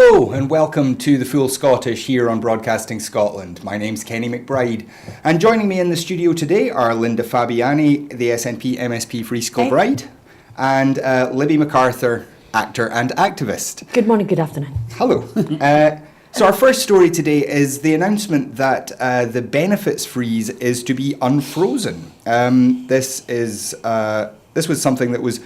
Hello and welcome to The Full Scottish here on Broadcasting Scotland. My name's Kenny McBride, and joining me in the studio today are Linda Fabiani, the SNP MSP for East Kilbride, and Libby McArthur, actor and activist. Good morning, good afternoon. Hello. So our first story today is the announcement that the benefits freeze is to be unfrozen. This was something that was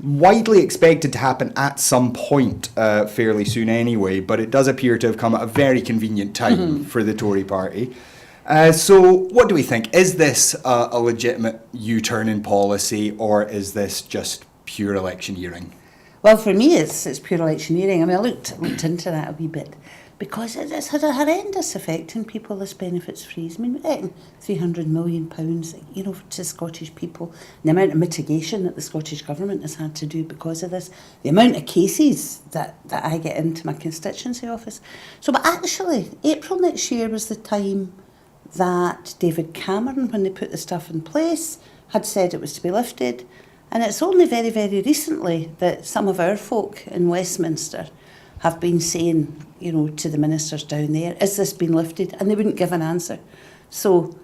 widely expected to happen at some point fairly soon anyway, but it does appear to have come at a very convenient time for the Tory party. So what do we think? Is this a legitimate U-turn in policy, or is this just pure electioneering? Well, for me, it's pure electioneering. I mean, I looked into that a wee bit, because it's had a horrendous effect on people, this benefits freeze. I mean, we're getting £300 million, to Scottish people. The amount of mitigation that the Scottish Government has had to do because of this. The amount of cases that I get into my constituency office. So, but actually, April next year was the time that David Cameron, when they put the stuff in place, had said it was to be lifted. And it's only very, very recently that some of our folk in Westminster have been saying, to the ministers down there, is this been lifted? And they wouldn't give an answer. So,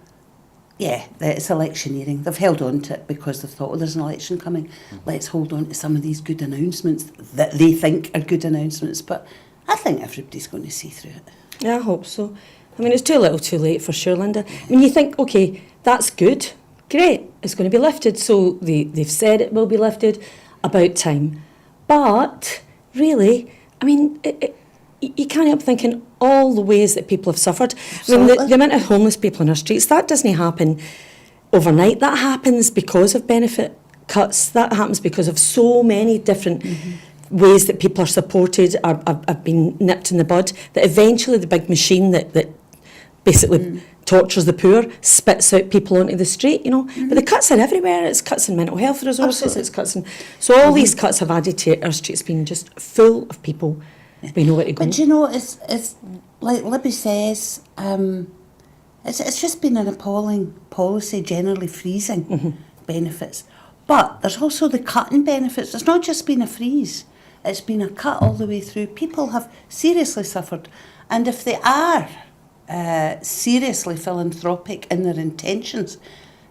yeah, it's electioneering. They've held on to it because they've thought, there's an election coming. Let's hold on to some of these good announcements that they think are good announcements. But I think everybody's going to see through it. Yeah, I hope so. I mean, it's too little too late for sure, Linda. I mean, you think, OK, that's good. Great, it's going to be lifted. So they've said it will be lifted, about time. But, really, I mean, you can't help thinking all the ways that people have suffered. Absolutely. I mean, the amount of homeless people in our streets, that doesn't happen overnight. That happens because of benefit cuts. That happens because of so many different ways that people are supported, have been nipped in the bud, that eventually the big machine that basically tortures the poor spits out people onto the street, But the cuts are everywhere. It's cuts in mental health resources. Absolutely. It's cuts in... So all these cuts have added to our streets being just full of people. We know where to go. But it's like Libby says, it's just been an appalling policy, generally freezing benefits. But there's also the cut in benefits. It's not just been a freeze. It's been a cut all the way through. People have seriously suffered. And if they are seriously philanthropic in their intentions,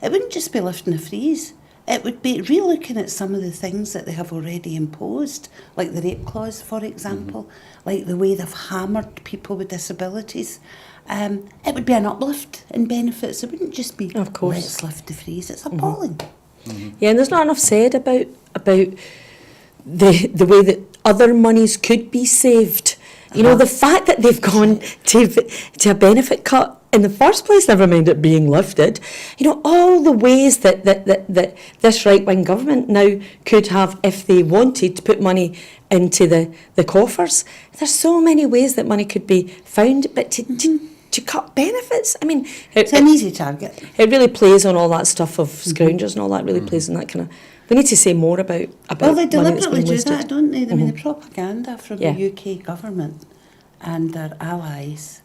it wouldn't just be lifting a freeze. It would be re-looking at some of the things that they have already imposed, like the rape clause, for example, like the way they've hammered people with disabilities. It would be an uplift in benefits. It wouldn't just be, of course, let's lift the freeze. It's appalling. Yeah, and there's not enough said about the way that other monies could be saved. The fact that they've gone to a benefit cut in the first place, never mind it being lifted, all the ways that this right-wing government now could have, if they wanted, to put money into the coffers. There's so many ways that money could be found, but to cut benefits, I mean... It's an easy target. It really plays on all that stuff of scroungers and all that, really plays on that kind of... We need to say more about well, they money that's deliberately been do wasted. that, don't they? I mean, the propaganda from the UK government and their allies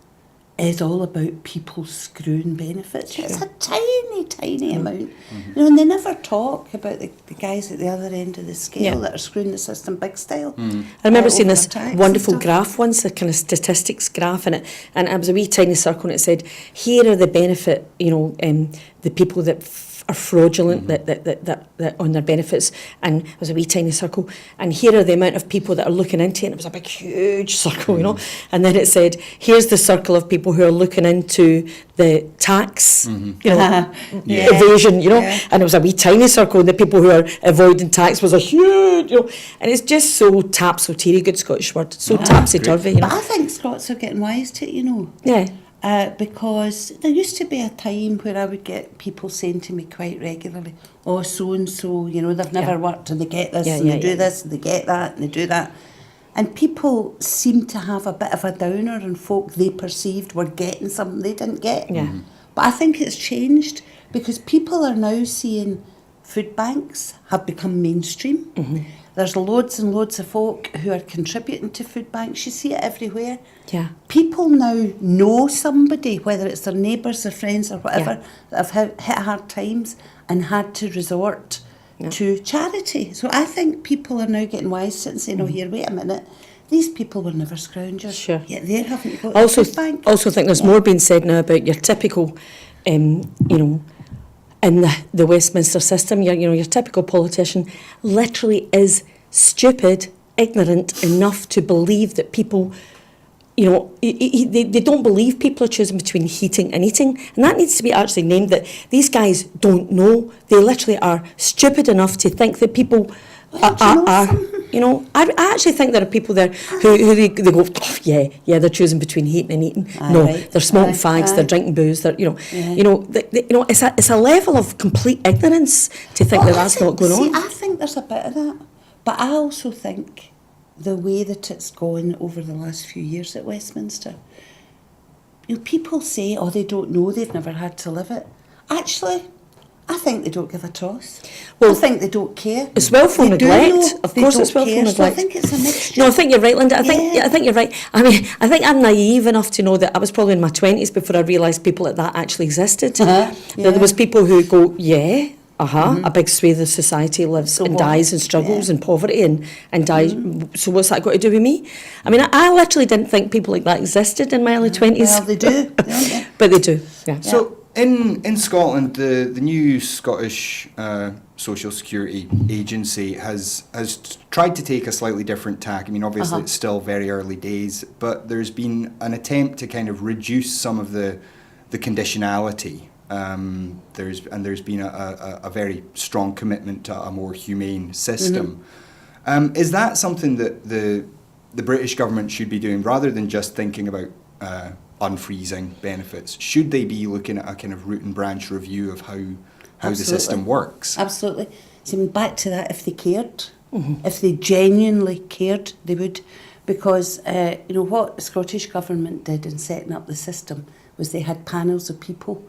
is all about people screwing benefits. It's a tiny, tiny amount. And they never talk about the guys at the other end of the scale that are screwing the system big style. I remember seeing this wonderful graph once, a kind of statistics graph, and it was a wee tiny circle, and it said, here are the benefit, the people that are fraudulent that on their benefits, and it was a wee tiny circle, and here are the amount of people that are looking into it, and it was a big huge circle, and then it said, here's the circle of people who are looking into the tax evasion, and it was a wee tiny circle, and the people who are avoiding tax was a huge, and it's just so tapsy-turvy, good Scottish word, so tapsy-turvy, But I think Scots are getting wise to it, Yeah. Because there used to be a time where I would get people saying to me quite regularly, oh, so-and-so, they've never worked and they get this and they do this and they get that and they do that. And people seem to have a bit of a downer on folk they perceived were getting something they didn't get. Yeah. But I think it's changed because people are now seeing food banks have become mainstream. There's loads and loads of folk who are contributing to food banks. You see it everywhere. Yeah. People now know somebody, whether it's their neighbours, their friends or whatever, that have hit hard times and had to resort to charity. So I think people are now getting wise to it and saying, oh, here, wait a minute, These people were never scroungers. Sure. Yet they haven't got Also, a bank. also think there's more being said now about your typical, you know, in the Westminster system, your typical politician literally is stupid, ignorant enough to believe that people, you know, they don't believe people are choosing between heating and eating. And that needs to be actually named, that these guys don't know. They literally are stupid enough to think that people are you know, I actually think there are people there who they go, oh, yeah, they're choosing between heating and eating. No, right. they're smoking fags, they're drinking booze, they're, it's a level of complete ignorance to think that's not going on. I think there's a bit of that. But I also think the way that it's gone over the last few years at Westminster, you know, people say, oh, they don't know, they've never had to live it. Actually, I think they don't give a toss. Well, I think they don't care. It's willful neglect. Of course it's willful neglect. So I think it's a mixture. No, I think you're right, Linda. I think you're right. I mean, I think I'm naive enough to know that I was probably in my 20s before I realised people like that actually existed. There was people who go, a big swathe of society lives and dies and struggles in poverty and dies. So what's that got to do with me? I mean, I literally didn't think people like that existed in my early 20s. Well, they do, don't they? But they do, yeah. So in Scotland, the new Scottish Social Security Agency has tried to take a slightly different tack. I mean, obviously it's still very early days, but there's been an attempt to kind of reduce some of the conditionality. There's been a very strong commitment to a more humane system. Is that something that the British government should be doing, rather than just thinking about unfreezing benefits? Should they be looking at a kind of root and branch review of how the system works? Absolutely. So back to that, if they cared, if they genuinely cared, they would. Because, what the Scottish Government did in setting up the system was they had panels of people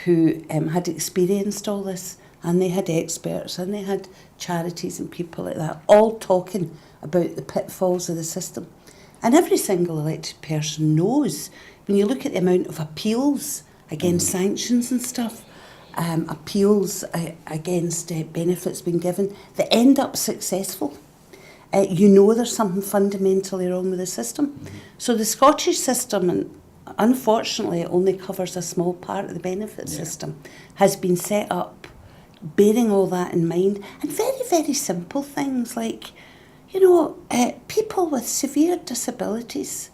who had experienced all this, and they had experts, and they had charities and people like that, all talking about the pitfalls of the system. And every single elected person knows, when you look at the amount of appeals against sanctions and stuff, appeals against benefits being given, that end up successful. There's something fundamentally wrong with the system. So the Scottish system, and unfortunately it only covers a small part of the benefit system, has been set up bearing all that in mind. And very, very simple things like, people with severe disabilities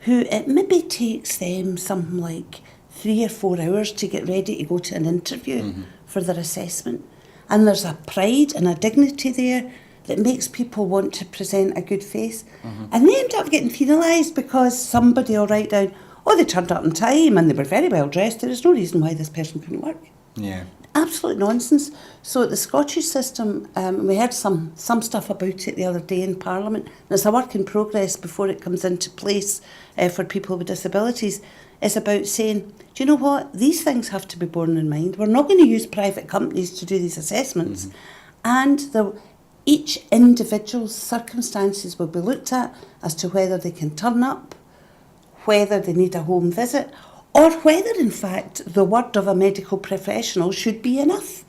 who it maybe takes them something like 3 or 4 hours to get ready to go to an interview for their assessment. And there's a pride and a dignity there that makes people want to present a good face. And they end up getting penalised because somebody will write down, oh, they turned up on time and they were very well dressed. There is no reason why this person couldn't work. Yeah. Absolute nonsense. So the Scottish system, we heard some stuff about it the other day in Parliament, and it's a work in progress before it comes into place for people with disabilities, is about saying, do you know what, these things have to be borne in mind. We're not going to use private companies to do these assessments, and each individual's circumstances will be looked at as to whether they can turn up, whether they need a home visit, or whether, in fact, the word of a medical professional should be enough.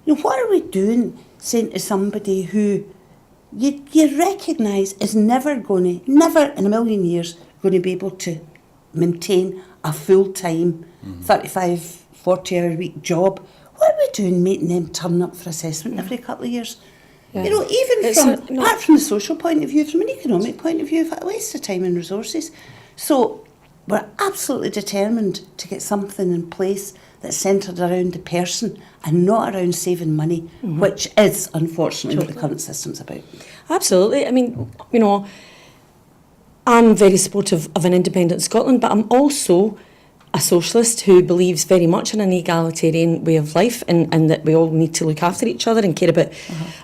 What are we doing saying to somebody who you recognise is never in a million years, going to be able to maintain a full-time, 35, 40-hour week job? What are we doing making them turn up for assessment every couple of years? Yeah. Apart from the social point of view, from an economic point of view, it's a waste of time and resources. So we're absolutely determined to get something in place that's centred around the person and not around saving money, which is, unfortunately, what the current system's about. Absolutely. I mean, I'm very supportive of an independent Scotland, but I'm also a socialist who believes very much in an egalitarian way of life, and that we all need to look after each other and care about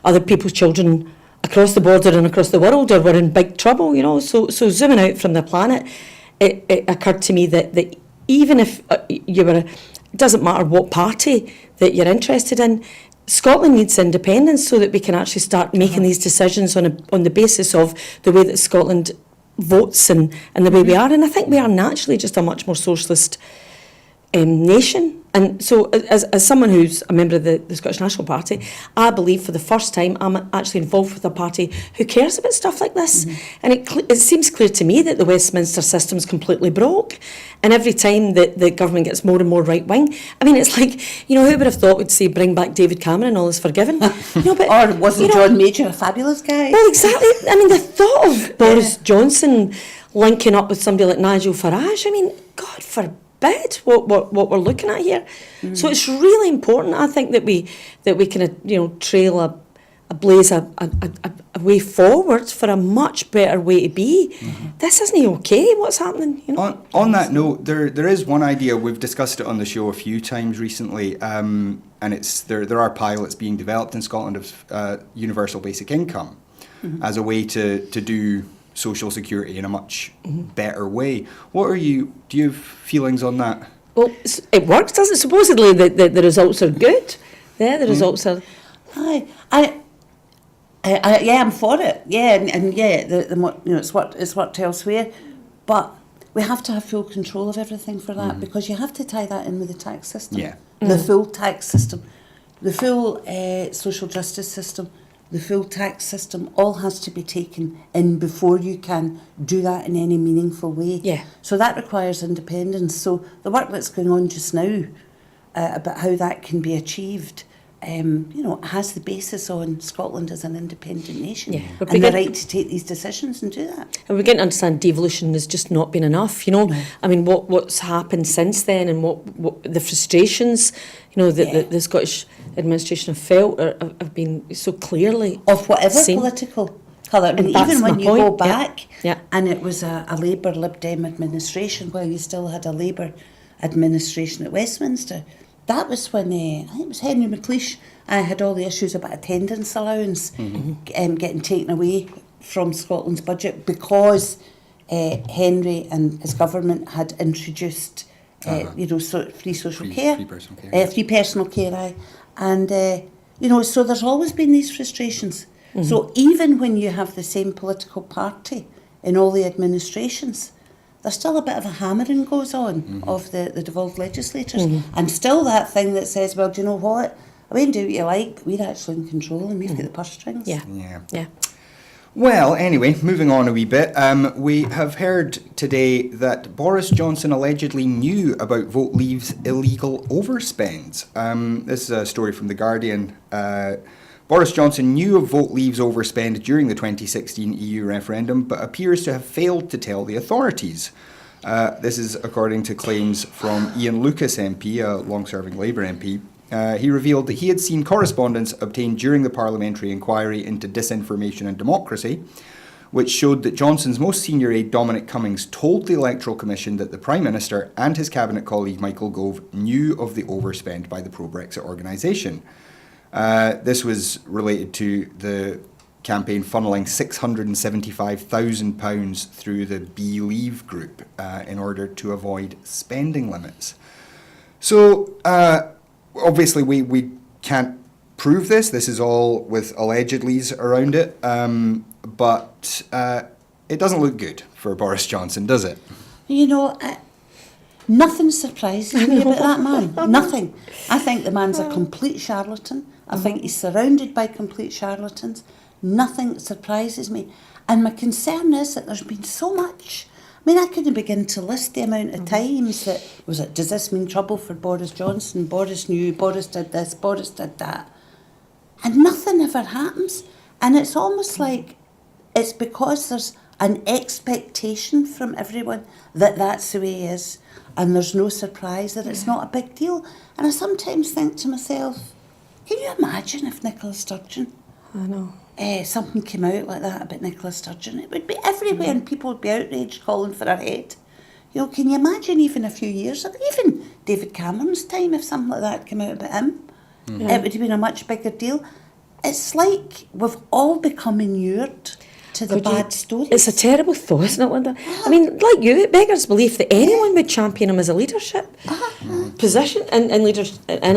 other people's children across the border and across the world, or we're in big trouble, So zooming out from the planet, it occurred to me that even if it doesn't matter what party that you're interested in, Scotland needs independence so that we can actually start making these decisions on the basis of the way that Scotland votes and the way we are. And I think we are naturally just a much more socialist nation And so as someone who's a member of the Scottish National Party, I believe for the first time I'm actually involved with a party who cares about stuff like this. And it seems clear to me that the Westminster system's completely broke. And every time that the government gets more and more right-wing, I mean, it's like, who would have thought we'd say bring back David Cameron, all is forgiven? But, or wasn't John Major a fabulous guy? Well, exactly. I mean, the thought of Boris Johnson linking up with somebody like Nigel Farage, I mean, God forbid what we're looking at here. So it's really important, I think, that we kind of trail a blaze a way forward for a much better way to be. This isn't okay. What's happening? On that note, there is one idea, we've discussed it on the show a few times recently, and it's there are pilots being developed in Scotland of universal basic income as a way to do social security in a much better way. Do you have feelings on that? Well, it works, doesn't it? Supposedly the results are good. Yeah, the results are. I'm for it. Yeah, and it's worked elsewhere, but we have to have full control of everything for that, because you have to tie that in with the tax system. Yeah. The full tax system, the full social justice system, the full tax system, all has to be taken in before you can do that in any meaningful way. Yeah. So that requires independence. So the work that's going on just now about how that can be achieved, has the basis on Scotland as an independent nation, and the right to take these decisions and do that. And we're getting to understand devolution has just not been enough, I mean, what's happened since then, and what the frustrations, that the Scottish administration have felt have been so clearly of whatever seen. Political colour. I mean, And even when you go back, and it was a Labour Lib Dem administration, while you still had a Labour administration at Westminster. That was when, I think it was Henry McLeish, had all the issues about attendance allowance getting taken away from Scotland's budget because Henry and his government had introduced, free social care. Free personal care. Free personal care, And, so there's always been these frustrations. So even when you have the same political party in all the administrations, there's still a bit of a hammering goes on of the devolved legislators. And still that thing that says, well, do you know what? I mean, do what you like, but we're actually in control and we've got the purse strings. Yeah. Well, anyway, moving on a wee bit, we have heard today that Boris Johnson allegedly knew about Vote Leave's illegal overspends. This is a story from The Guardian. Boris Johnson knew of Vote Leave's overspend during the 2016 EU referendum, but appears to have failed to tell the authorities. This is according to claims from Ian Lucas MP, a long-serving Labour MP. He revealed that he had seen correspondence obtained during the parliamentary inquiry into disinformation and democracy, which showed that Johnson's most senior aide Dominic Cummings told the Electoral Commission that the Prime Minister and his cabinet colleague Michael Gove knew of the overspend by the pro-Brexit organisation. This was related to the campaign funneling £675,000 through the Believe group in order to avoid spending limits. So, obviously, we can't prove this. This is all with allegedlys around it. But it doesn't look good for Boris Johnson, does it? Nothing surprises me about that man. Nothing. I think the man's a complete charlatan. I think he's surrounded by complete charlatans. Nothing surprises me. And my concern is that there's been so much. I mean, I couldn't begin to list the amount of times that, does this mean trouble for Boris Johnson? Boris knew, Boris did this, Boris did that. And nothing ever happens. And it's almost like it's because there's an expectation from everyone that that's the way he is. And there's no surprise that it's not a big deal. And I sometimes think to myself, can you imagine if Nicola Sturgeon, something came out like that about Nicola Sturgeon? It would be everywhere and people would be outraged calling for her head. Can you imagine even a few years ago, even David Cameron's time, if something like that came out about him, it would have been a much bigger deal. It's like we've all become inured to the bad stories. It's a terrible thought, isn't it, Linda? I mean, like you, it beggars belief that anyone would champion him as a leadership position in a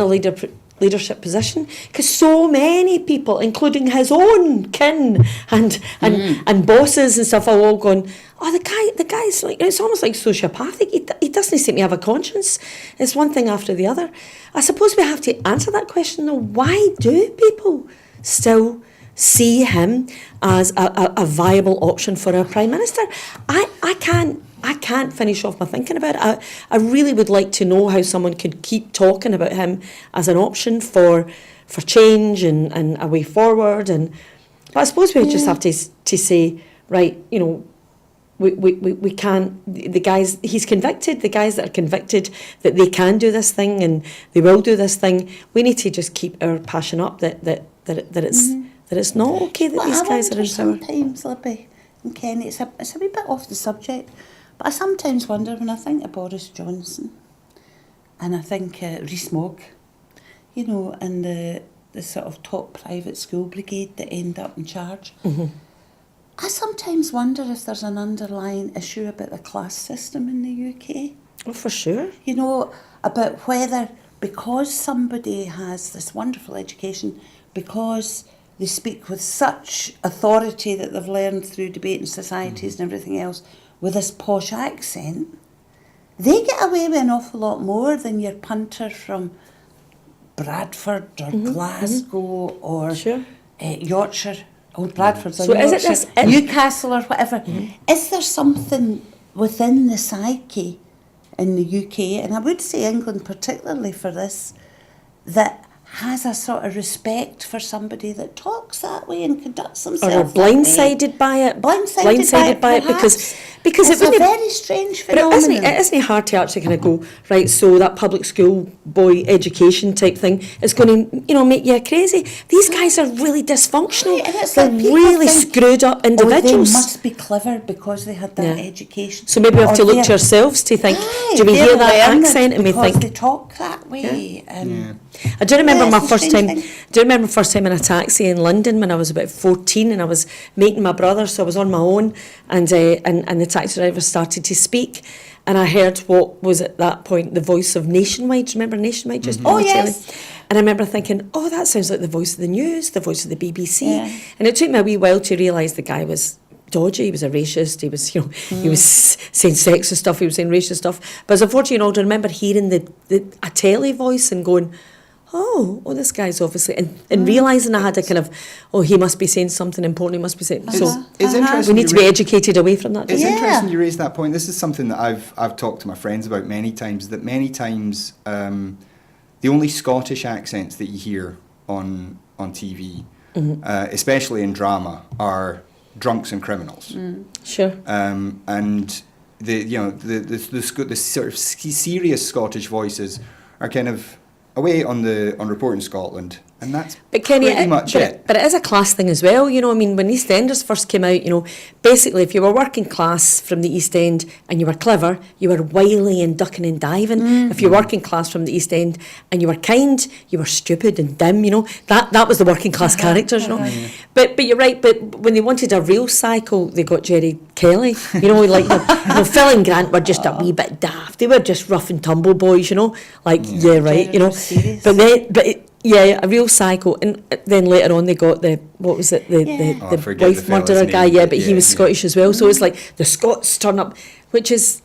leadership leadership position, because so many people, including his own kin and bosses and stuff, are all going, oh, the guy's like, it's almost like sociopathic. He doesn't seem to have a conscience. It's one thing after the other. I suppose we have to answer that question though. Why do people still see him as a viable option for our Prime Minister? I can't finish off my thinking about it. I really would like to know how someone could keep talking about him as an option for change and a way forward. But I suppose we just have to say, right, you know, we can't, the guys, he's convicted, the guys that are convicted that they can do this thing and they will do this thing, we need to just keep our passion up that it's not okay that these guys are in power. Sometimes, Libby and Kenny, it's a wee bit off the subject, but I sometimes wonder when I think of Boris Johnson and I think Rees-Mogg, you know, and the sort of top private school brigade that end up in charge. Mm-hmm. I sometimes wonder if there's an underlying issue about the class system in the UK. Oh, for sure. You know, about whether because somebody has this wonderful education, because they speak with such authority that they've learned through debate in societies and everything else, with this posh accent, they get away with an awful lot more than your punter from Bradford or Glasgow or Yorkshire. Oh, Bradford's so in is Yorkshire, it Newcastle or whatever. Is there something within the psyche in the UK, and I would say England particularly for this, that has a sort of respect for somebody that talks that way and conducts themselves or are blindsided by it? Blindsided by it because it's it really, a very strange but phenomenon. it isn't hard to actually kind of go, right, so that public school boy education type thing is going to, you know, make you crazy. These guys are really dysfunctional. Right, and it's they're like people really think, screwed up individuals. They must be clever because they had that education. So maybe we have Or to look they're- to ourselves to think, Aye, do we they're hear that learned accent and we because think, they talk that way. I do remember Yeah, my it's a first strange time. thing. Do you remember my first time in a taxi in London when I was about 14 and I was meeting my brother, so I was on my own, and the taxi driver started to speak, and I heard what was at that point the voice of Nationwide. Do you remember Nationwide? Just on the telly? And I remember thinking, oh, that sounds like the voice of the news, the voice of the BBC. Yeah. And it took me a wee while to realise the guy was dodgy. He was a racist. He was, you know, he was saying sexist stuff. He was saying racist stuff. But as a 14-year-old, I remember hearing a telly voice and going, oh, this guy's obviously, and realising I had a kind of, he must be saying something important. He must be saying. So It's interesting. we need to be educated away from that. It's Yeah. interesting you raise that point. This is something that I've talked to my friends about many times. That many times the only Scottish accents that you hear on TV, especially in drama, are drunks and criminals. Sure. And the sort of serious Scottish voices are kind of away on Reporting Scotland, and that's But Kenny, pretty much it. But it is a class thing as well, you know. I mean, when EastEnders first came out, you know, basically if you were working class from the East End and you were clever, you were wily and ducking and diving. If you were working class from the East End and you were kind, you were stupid and dim, you know. That was the working class characters, you know. But you're right, but when they wanted a real cycle, they got Jerry Kelly, you know, like Phil and Grant were just a wee bit daft. They were just rough and tumble boys, you know, like, yeah right, you know. Yeah, a real psycho, and then later on they got the wife murderer guy. Yeah, but he was Scottish as well. So it's like the Scots turn up, which is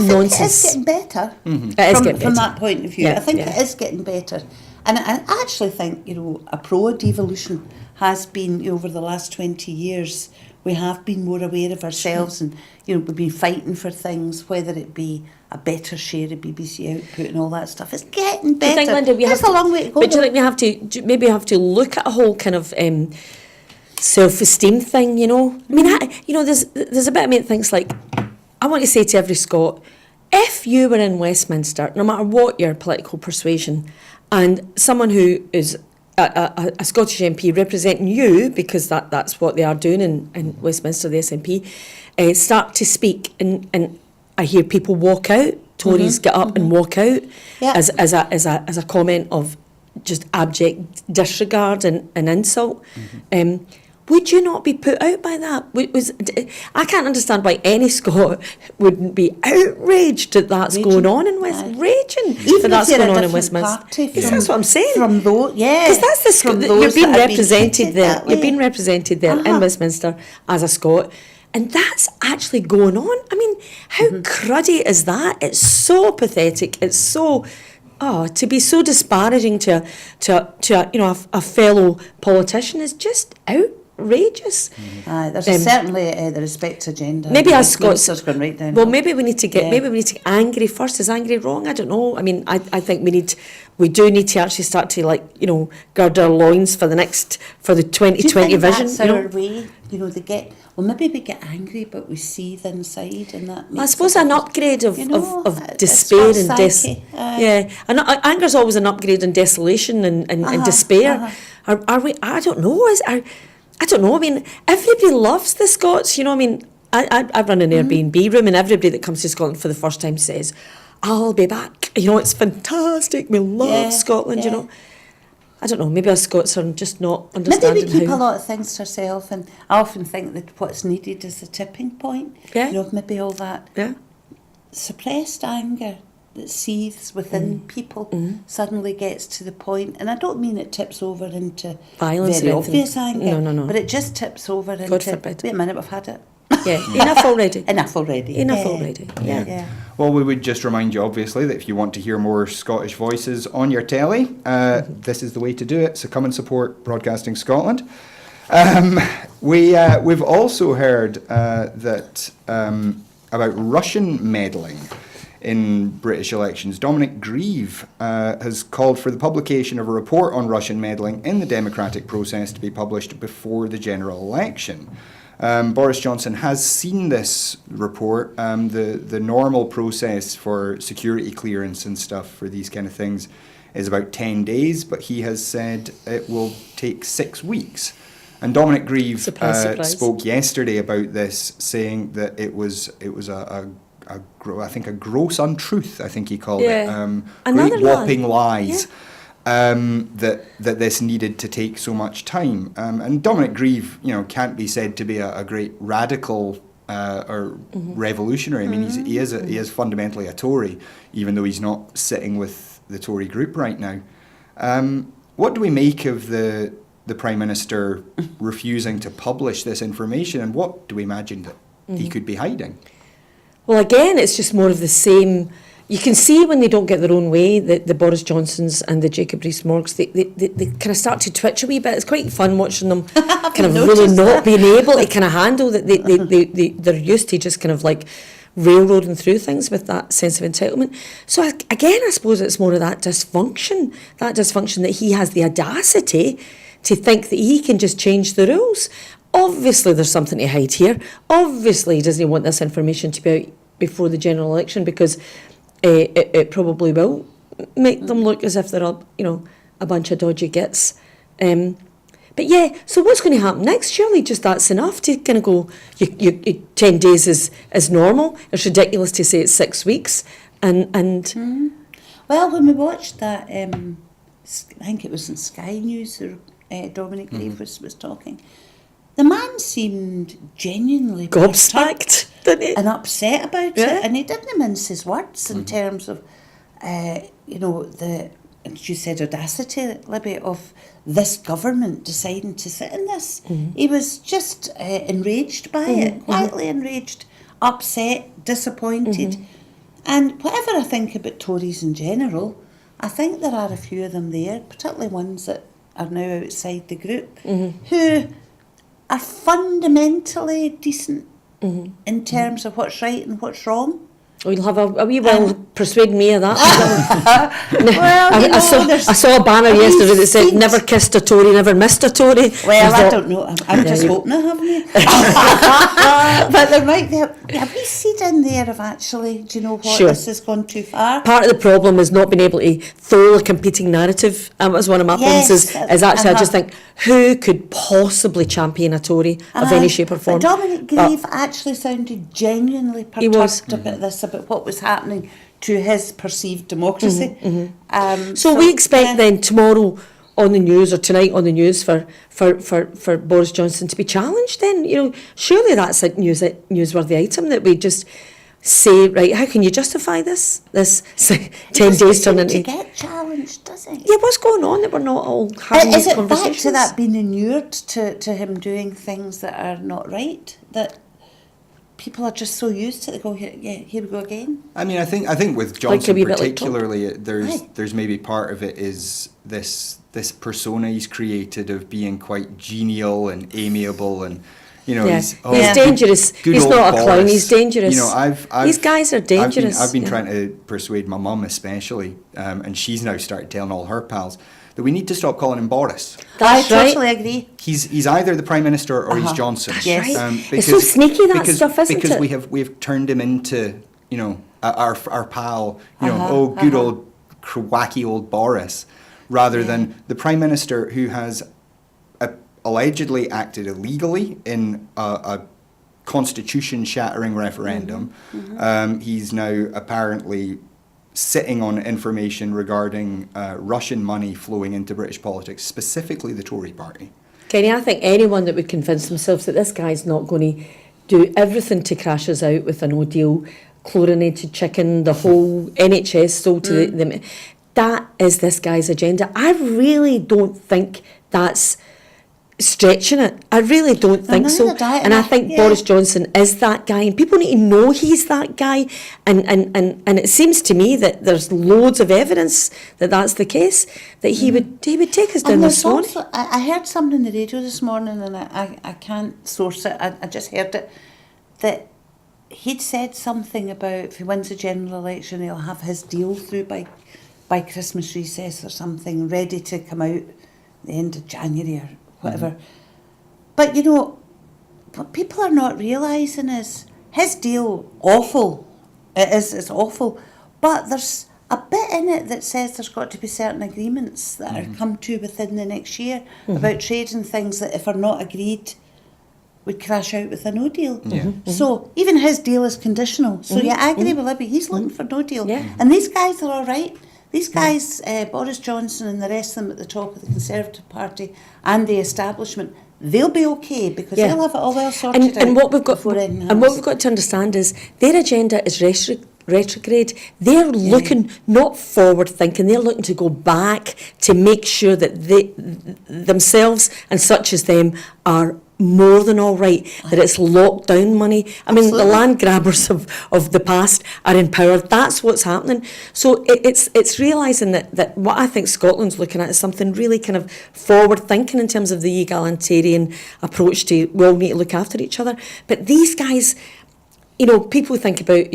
nonsense. It is getting better. It is getting better From that point of view. Yeah, I think yeah. it is getting better. And I actually think, you know, a pro-devolution has been, over the last 20 years, we have been more aware of ourselves and, you know, we've been fighting for things, whether it be a better share of BBC output and all that stuff. It's getting better. Do you think, Linda, There's a long way to go. But do you think we have to look at a whole kind of self-esteem thing, you know? I mean, there's a bit of me that thinks like, I want to say to every Scot, if you were in Westminster, no matter what your political persuasion, and someone who is a Scottish MP representing you, because that's what they are doing in Westminster, the SNP, start to speak, and I hear people walk out, Tories get up and walk out as a comment of just abject disregard and insult. would you not be put out by that? I can't understand why any Scot wouldn't be outraged that that's going on in raging Even that's if you're going a on in different Westminster. party That's what I'm saying. From those, because that's you're being represented there. You're being represented there in Westminster as a Scot. And that's actually going on. I mean, how cruddy is that? It's so pathetic. It's so, to be so disparaging to a fellow politician is just outrageous. There's certainly the respect agenda. Maybe as Scots, going right down. Well, maybe we need to get angry first. Is angry wrong? I don't know. I mean, I think we do need to actually start to gird our loins for the 2020 vision. That's our way. Maybe we get angry, but we seethe inside, and that makes I suppose an upgrade of despair and anger's always an upgrade in desolation and despair. Are we? I don't know. I don't know. I mean, everybody loves the Scots. I mean, I run an Airbnb room, and everybody that comes to Scotland for the first time says, "I'll be back." It's fantastic. We love Scotland. I don't know, maybe us Scots are just not understanding Maybe we keep a lot of things to ourselves, and I often think that what's needed is a tipping point. Yeah. Maybe all that suppressed anger that seethes within people suddenly gets to the point, and I don't mean it tips over into violence, very obvious anger, no. but it just tips over into, wait a minute, we've had it. Yeah, enough already. Enough already. Yeah. Well, we would just remind you, obviously, that if you want to hear more Scottish voices on your telly, this is the way to do it. So come and support Broadcasting Scotland. We've also heard that about Russian meddling in British elections. Dominic Grieve has called for the publication of a report on Russian meddling in the democratic process to be published before the general election. Boris Johnson has seen this report. The normal process for security clearance and stuff for these kind of things is about 10 days, but he has said it will take 6 weeks. And Dominic Grieve spoke yesterday about this, saying that it was I think a gross untruth, I think he called it. Great whopping lies. That this needed to take so much time. And Dominic Grieve, can't be said to be a great radical or revolutionary. I mean, he is fundamentally a Tory, even though he's not sitting with the Tory group right now. What do we make of the Prime Minister refusing to publish this information, and what do we imagine that he could be hiding? Well, again, it's just more of the same. You can see when they don't get their own way, the Boris Johnsons and the Jacob Rees-Moggs, they kind of start to twitch a wee bit. It's quite fun watching them kind of really not being able to kind of handle that. They're used to just kind of like railroading through things with that sense of entitlement. So again, I suppose it's more of that dysfunction that he has the audacity to think that he can just change the rules. Obviously, there's something to hide here. Obviously, he doesn't want this information to be out before the general election because it probably will make them look as if they're a bunch of dodgy gits. But yeah, so what's going to happen next? Surely just that's enough to kind of go, you 10 days is normal. It's ridiculous to say it's 6 weeks. And Well, when we watched that, I think it was in Sky News, Dominic Grieve was talking, the man seemed genuinely gobsmacked, didn't he? And upset about it, and he didn't mince his words in terms of, the, and you said audacity, Libby, of this government deciding to sit in this. He was just enraged by it, quietly enraged, upset, disappointed. And whatever I think about Tories in general, I think there are a few of them there, particularly ones that are now outside the group, who are fundamentally decent in terms of what's right and what's wrong. We'll have a wee while persuade me of that. Well, I saw a banner yesterday that said, "Never kissed a Tory, never missed a Tory." Well, I don't know. I'm just hoping I haven't. But there might be a wee seed in there of actually, do you know what, this has gone too far. Part of the problem is not being able to throw a competing narrative. As one of my points is actually, I just think, who could possibly champion a Tory of any shape or form? But Dominic Grieve actually sounded genuinely perturbed about this, about what was happening to his perceived democracy. So we expect then tomorrow on the news or tonight on the news for Boris Johnson to be challenged, then, surely that's a newsworthy item that we just say, right, how can you justify this 10 days turning to into... get challenged, does it? Yeah, what's going on that we're not all having Is these it conversations? back to that being inured to him doing things that are not right, that people are just so used to it, they go, here we go again? I mean, I think with Johnson wee bit like particularly, Trump. there's maybe part of it is this persona he's created of being quite genial and amiable, and he's dangerous. good He's old not a clown. Boris. He's dangerous. I've These guys are dangerous. I've been trying to persuade my mum especially, and she's now started telling all her pals that we need to stop calling him Boris. That's I totally agree. He's either the Prime Minister or he's Johnson. That's Yes. right. It's so sneaky, that because, stuff, isn't because it? we have turned him into our pal, good old wacky old Boris, rather than the Prime Minister who has allegedly acted illegally in a constitution-shattering referendum. He's now apparently sitting on information regarding Russian money flowing into British politics, specifically the Tory party. Kenny, I think anyone that would convince themselves that this guy's not going to do everything to crash us out with a no-deal, chlorinated chicken, the whole NHS sold to the that is this guy's agenda. I really don't think that's stretching it. I really don't think so. And I think Boris Johnson is that guy, and people need to know he's that guy. And it seems to me that there's loads of evidence that that's the case, that he would take us down this road. I heard something on the radio this morning, and I can't source it. I just heard it, that he'd said something about if he wins the general election, he'll have his deal through by Christmas recess or something, ready to come out the end of January or whatever. But what people are not realising is his deal awful. It's awful. But there's a bit in it that says there's got to be certain agreements that are come to within the next year about trade and things that if are not agreed would crash out with a no deal. So even his deal is conditional. So I agree with Libby, he's looking for no deal. And these guys are all right. These guys, Boris Johnson and the rest of them at the top of the Conservative Party and the establishment, they'll be okay because they'll have it all well sorted out. And what we've got to understand is their agenda is retrograde. They're looking not forward thinking. They're looking to go back to make sure that they themselves and such as them are more than all right, that it's lockdown money. I mean, the land grabbers of the past are in power. That's what's happening. So it's realising that what I think Scotland's looking at is something really kind of forward thinking in terms of the egalitarian approach to we all need to look after each other. But these guys, people think about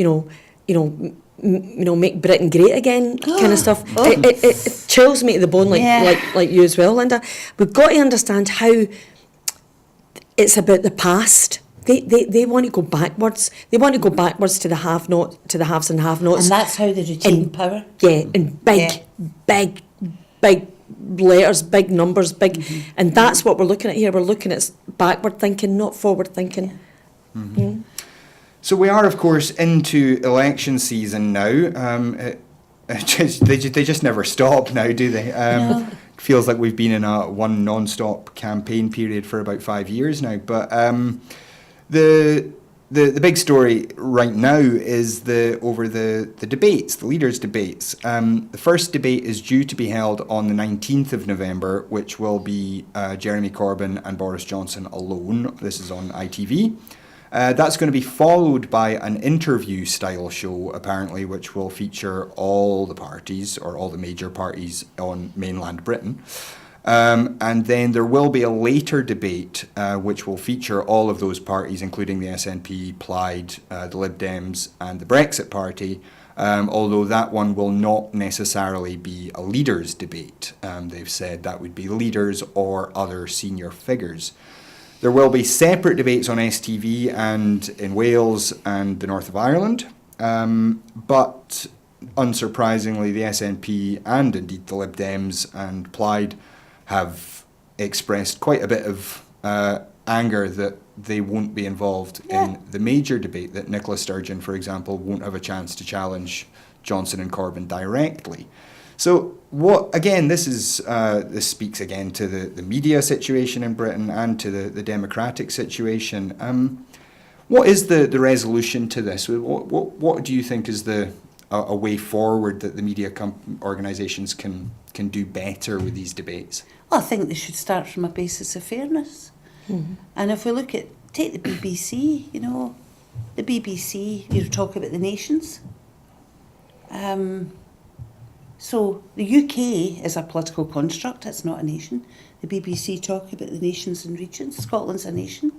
make Britain great again kind of stuff. It chills me to the bone, like you as well, Linda. We've got to understand how it's about the past. They want to go backwards. They want to go backwards to the haves and have-nots. And that's how they retain power. Yeah, in big letters, big numbers, and that's what we're looking at here. We're looking at backward thinking, not forward thinking. So we are, of course, into election season now. They just never stop now, do they? No. Feels like we've been in one non-stop campaign period for about 5 years now. But the big story right now is over the debates, the leaders' debates. The first debate is due to be held on the 19th of November, which will be Jeremy Corbyn and Boris Johnson alone. This is on ITV. That's going to be followed by an interview-style show, apparently, which will feature all the parties, or all the major parties on mainland Britain. And then there will be a later debate, which will feature all of those parties, including the SNP, Plaid, the Lib Dems, and the Brexit Party, although that one will not necessarily be a leaders' debate. They've said that would be leaders or other senior figures. There will be separate debates on STV and in Wales and the north of Ireland, but unsurprisingly the SNP and indeed the Lib Dems and Plaid have expressed quite a bit of anger that they won't be involved in the major debate, that Nicola Sturgeon, for example, won't have a chance to challenge Johnson and Corbyn directly. So what, again, this speaks again to the media situation in Britain and to the democratic situation. What is the resolution to this? What do you think is a way forward that the media organisations can do better with these debates? Well, I think they should start from a basis of fairness. Mm-hmm. And if we take the BBC, the BBC, talk about the nations. So the UK is a political construct, it's not a nation. The BBC talk about the nations and regions. Scotland's a nation.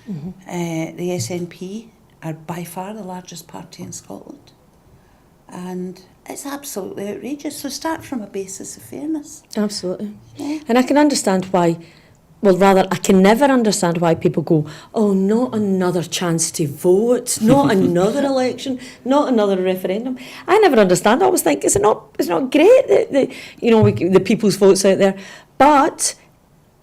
Mm-hmm. The SNP are by far the largest party in Scotland. And it's absolutely outrageous. So start from a basis of fairness. Absolutely. Yeah. And I can understand why, I can never understand why people go, oh, not another chance to vote, not another election, not another referendum. I never understand. I always think, it's not great that the people's vote's out there? But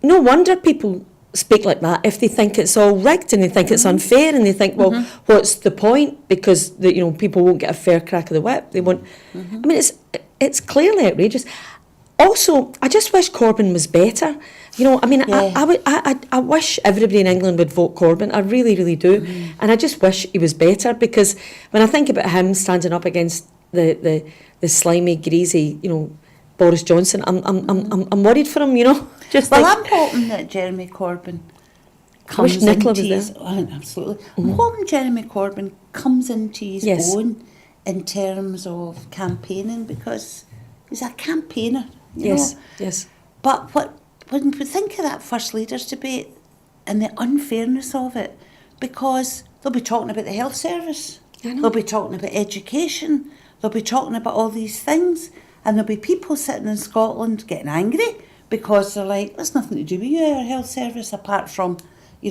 no wonder people speak like that if they think it's all rigged and they think it's unfair and they think, well, what's the point? Because people won't get a fair crack of the whip. They won't. I mean, it's clearly outrageous. Also, I just wish Corbyn was better. I wish everybody in England would vote Corbyn. I really, really do. And I just wish he was better, because when I think about him standing up against the slimy, greasy, Boris Johnson, I'm worried for him. I'm hoping that Jeremy Corbyn comes into his own. Absolutely. I'm hoping Jeremy Corbyn comes into his own in terms of campaigning, because he's a campaigner. Yes. But when we think of that First Leaders debate and the unfairness of it, because they'll be talking about the health service, they'll be talking about education, they'll be talking about all these things, and there'll be people sitting in Scotland getting angry because they're like, there's nothing to do with our health service apart from,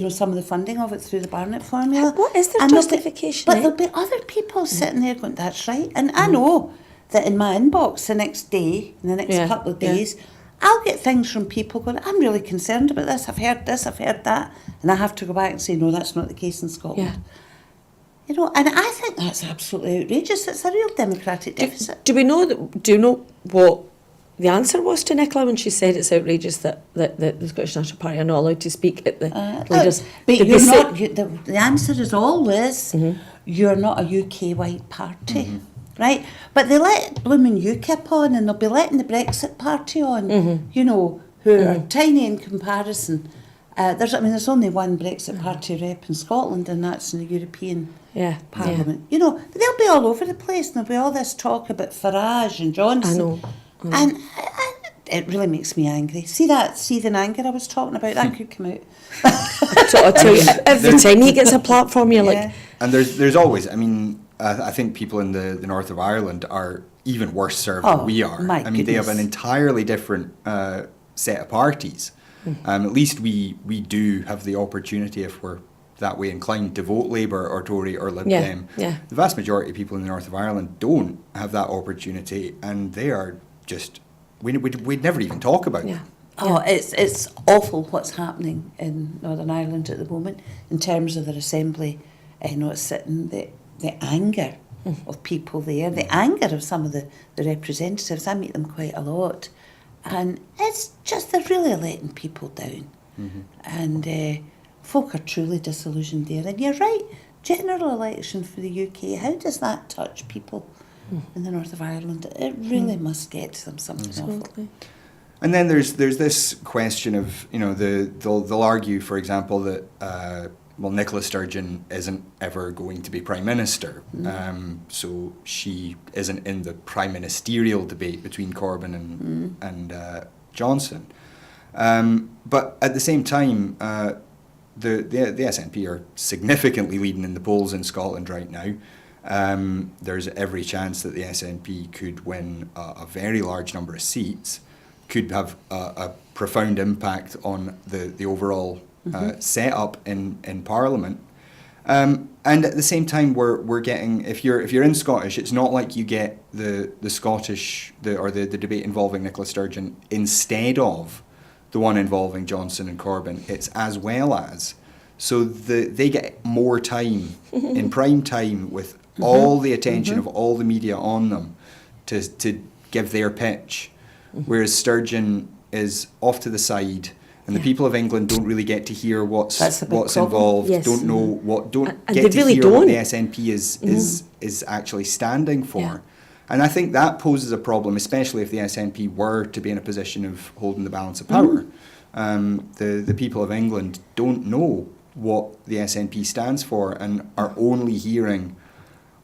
some of the funding of it through the Barnett formula. What is their justification? But there'll be other people sitting there going, that's right. And I know that in my inbox the next day, in the next couple of days, I'll get things from people going, I'm really concerned about this, I've heard this, I've heard that, and I have to go back and say, no, that's not the case in Scotland. And I think that's absolutely outrageous. It's a real democratic deficit. Do you know what the answer was to Nicola when she said it's outrageous that the Scottish National Party are not allowed to speak at the leaders? But the answer is always, you're not a UK-wide party. Right? But they let blooming UKIP on, and they'll be letting the Brexit Party on, who are tiny in comparison. There's only one Brexit Party rep in Scotland, and that's in the European Parliament. They'll be all over the place, and there'll be all this talk about Farage and Johnson. I know. And it really makes me angry. See that seething anger I was talking about? That could come out. I'll tell you, every time he gets a platform, you're like... And there's always, I think people in the north of Ireland are even worse served than we are. They have an entirely different set of parties. At least we do have the opportunity, if we're that way inclined, to vote Labour or Tory or Lib Dem. The vast majority of people in the north of Ireland don't have that opportunity, and they are just, we'd never even talk about them. It's awful what's happening in Northern Ireland at the moment in terms of their assembly sitting, the anger of people there, the anger of some of the representatives. I meet them quite a lot, and it's just they're really letting people down, and folk are truly disillusioned there. And you're right, general election for the UK, how does that touch people in the north of Ireland? It really must get to them something awful. And then there's this question of, they'll argue, for example, that Nicola Sturgeon isn't ever going to be Prime Minister, so she isn't in the prime ministerial debate between Corbyn and Johnson. But at the same time, the SNP are significantly leading in the polls in Scotland right now. There's every chance that the SNP could win a very large number of seats, could have a profound impact on the overall set up in Parliament, and at the same time we're getting, if you're in Scottish, it's not like you get the Scottish the debate involving Nicola Sturgeon instead of the one involving Johnson and Corbyn. It's as well as, so they get more time in prime time with all the attention of all the media on them to give their pitch, whereas Sturgeon is off to the side. And the people of England don't really get to hear what's involved. Yes. Don't know don't And get they to really hear don't. what the SNP is actually standing for. Yeah. And I think that poses a problem, especially if the SNP were to be in a position of holding the balance of power. The people of England don't know what the SNP stands for and are only hearing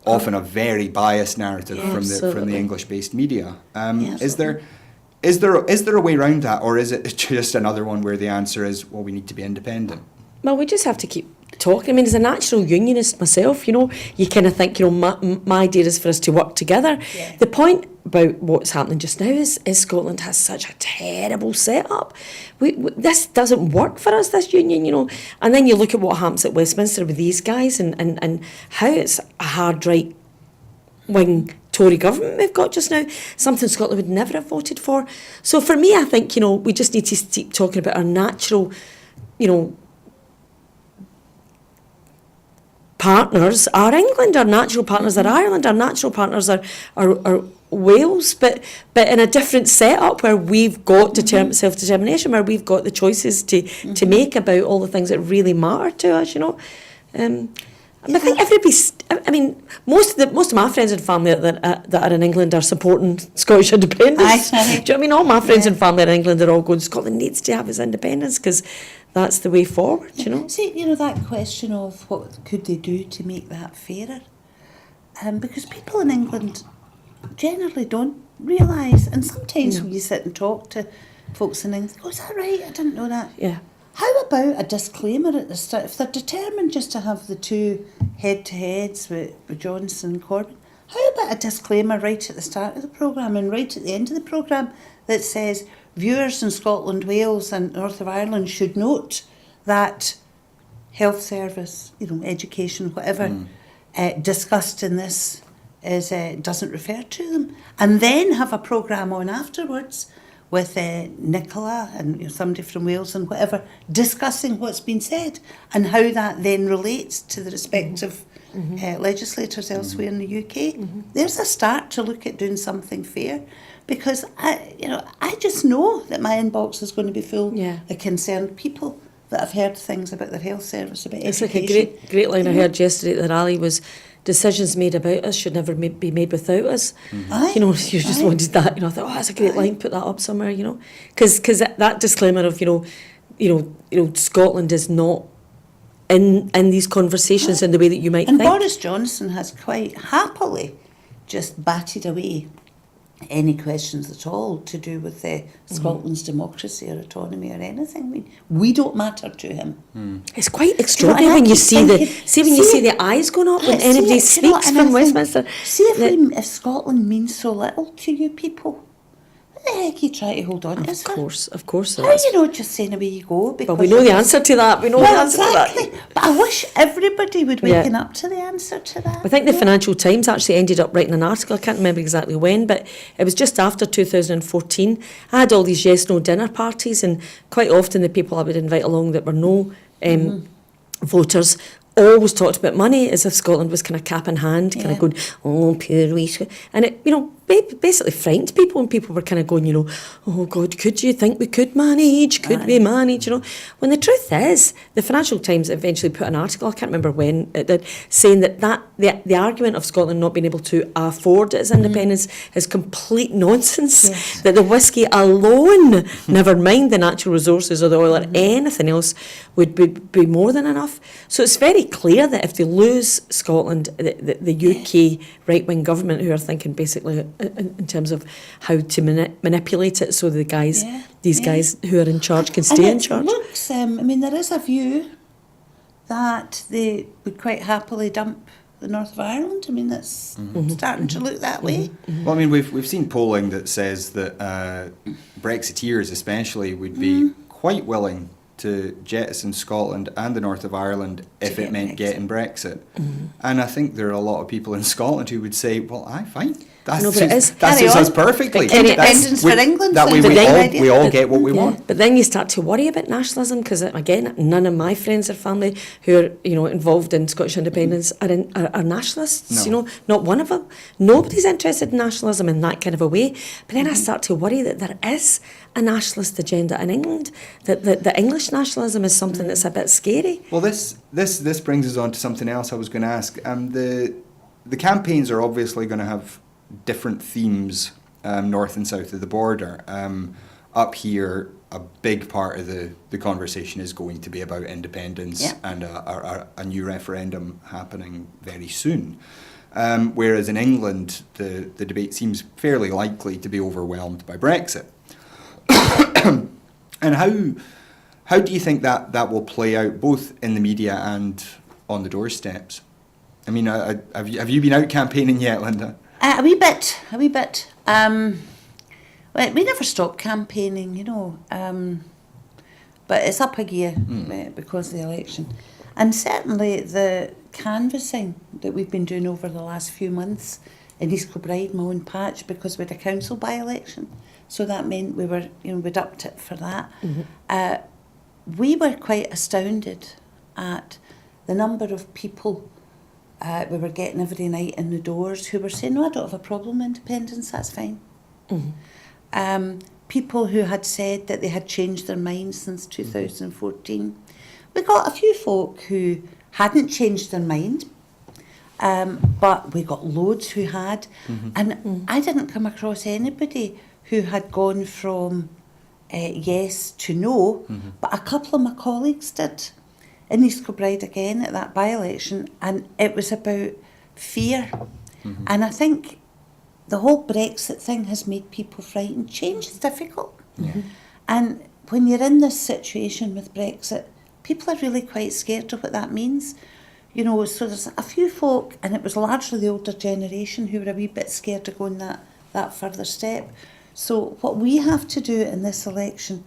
often a very biased narrative from the English-based media. Is there a way around that, or is it just another one where the answer is, well, we need to be independent? Well, we just have to keep talking. I mean, as a natural unionist myself, you kind of think, my idea is for us to work together. Yeah. The point about what's happening just now is Scotland has such a terrible setup. This doesn't work for us, this union, And then you look at what happens at Westminster with these guys and how it's a hard right-wing Tory government we've got just now, something Scotland would never have voted for. So for me, I think, we just need to keep talking about our natural, partners are England, our natural partners are Ireland, our natural partners are Wales, but in a different setup where we've got self-determination, where we've got the choices to make about all the things that really matter to us, I think everybody's. I mean, most of my friends and family that are in England are supporting Scottish independence. Do you know what I mean? All my friends and family in England are all going, Scotland needs to have its independence because that's the way forward. See, that question of what could they do to make that fairer, because people in England generally don't realise, and sometimes when you sit and talk to folks in England, is that right? I didn't know that. Yeah. How about a disclaimer at the start? If they're determined just to have the two head-to-heads with Johnson and Corbyn, how about a disclaimer right at the start of the programme and right at the end of the programme that says viewers in Scotland, Wales and North of Ireland should note that health service, education, whatever, discussed in this doesn't refer to them. And then have a programme on afterwards with Nicola and somebody from Wales and whatever, discussing what's been said and how that then relates to the respective legislators elsewhere in the UK. There's a start to look at doing something fair, because I just know that my inbox is going to be full of concerned people that have heard things about their health service, about it's education. Like a great line I heard yesterday at the rally was, decisions made about us should never be made without us. You just wanted that. I thought, that's a great line. Put that up somewhere. Because that disclaimer of Scotland is not in these conversations in the way that you might and think. And Boris Johnson has quite happily just batted away any questions at all to do with Scotland's democracy or autonomy or anything. I mean, we don't matter to him. It's quite extraordinary when you see the eyes going up when anybody speaks from Westminster. See if Scotland means so little to you people. What the heck are you trying to hold on to? Of course. How are you not just saying away you go? But we know the answer to that. But I wish everybody would waken up to the answer to that. I think the Financial Times actually ended up writing an article, I can't remember exactly when, but it was just after 2014. I had all these yes-no dinner parties, and quite often the people I would invite along that were no voters always talked about money as if Scotland was kind of cap in hand, kind of going, oh, poor wee. And it, basically frightened people, and people were kind of going, oh God, could you think we could manage? Could we manage? When the truth is, the Financial Times eventually put an article, I can't remember when it did, saying that the argument of Scotland not being able to afford its independence is complete nonsense. Yes. That the whisky alone, never mind the natural resources or the oil or anything else, would be more than enough. So it's very clear that if they lose Scotland, the UK right-wing government, who are thinking basically in terms of how to manipulate it so the guys, guys who are in charge can stay in charge. Looks, there is a view that they would quite happily dump the north of Ireland. That's starting to look that way. Well, we've seen polling that says that Brexiteers especially would be quite willing to jettison Scotland and the north of Ireland if it meant getting Brexit. And I think there are a lot of people in Scotland who would say, well, fine. That No, but it is. suits us perfectly. But Kenny, independence for England. That way sounds a good idea. we all get what we want. But then you start to worry about nationalism because, again, none of my friends or family who are, involved in Scottish independence are nationalists. No. Not one of them. Nobody's interested in nationalism in that kind of a way. But then I start to worry that there is a nationalist agenda in England. That the English nationalism is something that's a bit scary. Well, this brings us on to something else I was going to ask. The campaigns are obviously going to have different themes north and south of the border. Up here, a big part of the conversation is going to be about independence and a new referendum happening very soon. Whereas in England, the debate seems fairly likely to be overwhelmed by Brexit. And how do you think that will play out, both in the media and on the doorsteps? I mean, have you been out campaigning yet, Linda? A wee bit. Well, we never stop campaigning, but it's up a gear because of the election. And certainly the canvassing that we've been doing over the last few months in East Kilbride, my own patch, because we had a council by-election, so that meant we were, we'd upped it for that. We were quite astounded at the number of people we were getting every night in the doors who were saying, no, I don't have a problem with independence, that's fine. People who had said that they had changed their minds since 2014. We got a few folk who hadn't changed their mind, but we got loads who had. And I didn't come across anybody who had gone from yes to no, but a couple of my colleagues did. In East Kilbride again at that by-election, and it was about fear. And I think the whole Brexit thing has made people frightened. Change is difficult. And when you're in this situation with Brexit, people are really quite scared of what that means. So there's a few folk, and it was largely the older generation who were a wee bit scared of going that further step. So what we have to do in this election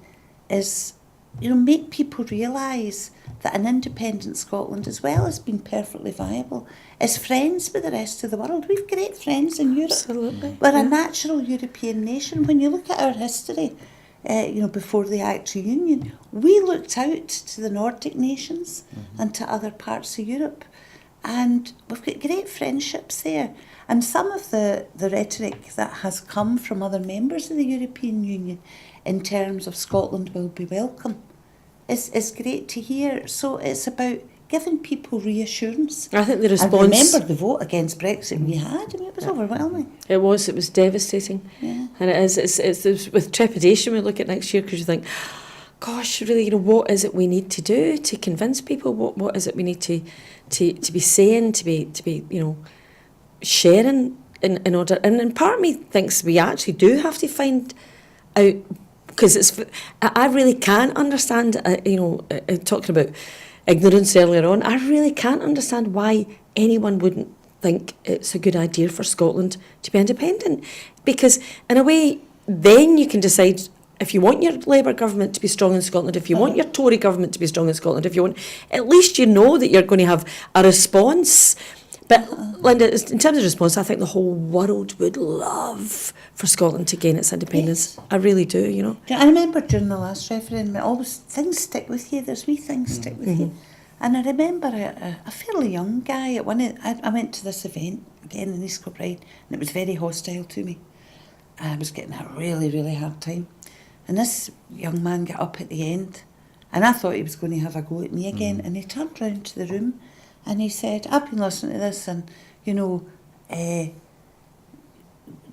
is make people realise that an independent Scotland, as well as being perfectly viable, is friends with the rest of the world. We've great friends in Europe. Absolutely. We're a natural European nation. When you look at our history, before the Act of Union, we looked out to the Nordic nations and to other parts of Europe. And we've got great friendships there. And some of the rhetoric that has come from other members of the European Union in terms of Scotland will be welcome is great to hear. So it's about giving people reassurance. I think the response... And remember the vote against Brexit we had. It was overwhelming. It was devastating. Yeah. And it is. It's with trepidation we look at next year, because you think, gosh, really, what is it we need to do to convince people? What is it we need to be saying, to be sharing in order? And part of me thinks we actually do have to find out, because I really can't understand. Talking about ignorance earlier on, I really can't understand why anyone wouldn't think it's a good idea for Scotland to be independent. Because in a way, then you can decide if you want your Labour government to be strong in Scotland, if you want your Tory government to be strong in Scotland, if you want, at least you know that you're going to have a response. But Linda, in terms of response, I think the whole world would love for Scotland to gain its independence. Yes. I really do, I remember during the last referendum, always things stick with you. There's wee things stick with you. And I remember a fairly young guy at I went to this event again in East Kilbride, and it was very hostile to me. I was getting a really, really hard time. And this young man got up at the end, and I thought he was going to have a go at me again. And he turned round to the room and he said, I've been listening to this, and,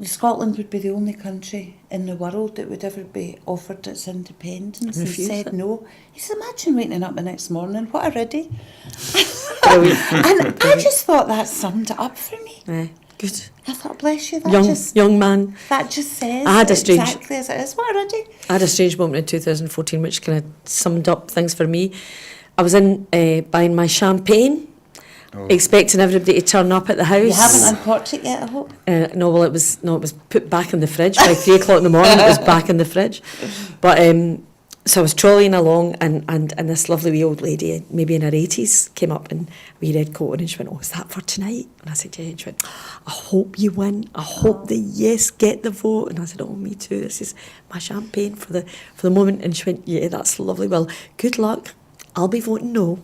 Scotland would be the only country in the world that would ever be offered its independence. And said no. He said, imagine waking up the next morning, what a riddy. And I just thought that summed it up for me. Good. I thought, bless you, young man. That just says exactly as it is. What a riddy. I had a strange moment in 2014 which kind of summed up things for me. I was in buying my champagne, expecting everybody to turn up at the house. You haven't uncorked it yet, I hope? No, it was put back in the fridge by 3 o'clock in the morning. It was back in the fridge. But So I was trolling along, and this lovely wee old lady, maybe in her 80s, came up and we red coat, and she went, "Oh, is that for tonight?" And I said, "Yeah." And she went, "I hope you win. I hope the yes get the vote." And I said, "Oh, me too. This is my champagne for the moment." And she went, "Yeah, that's lovely. Well, good luck. I'll be voting no."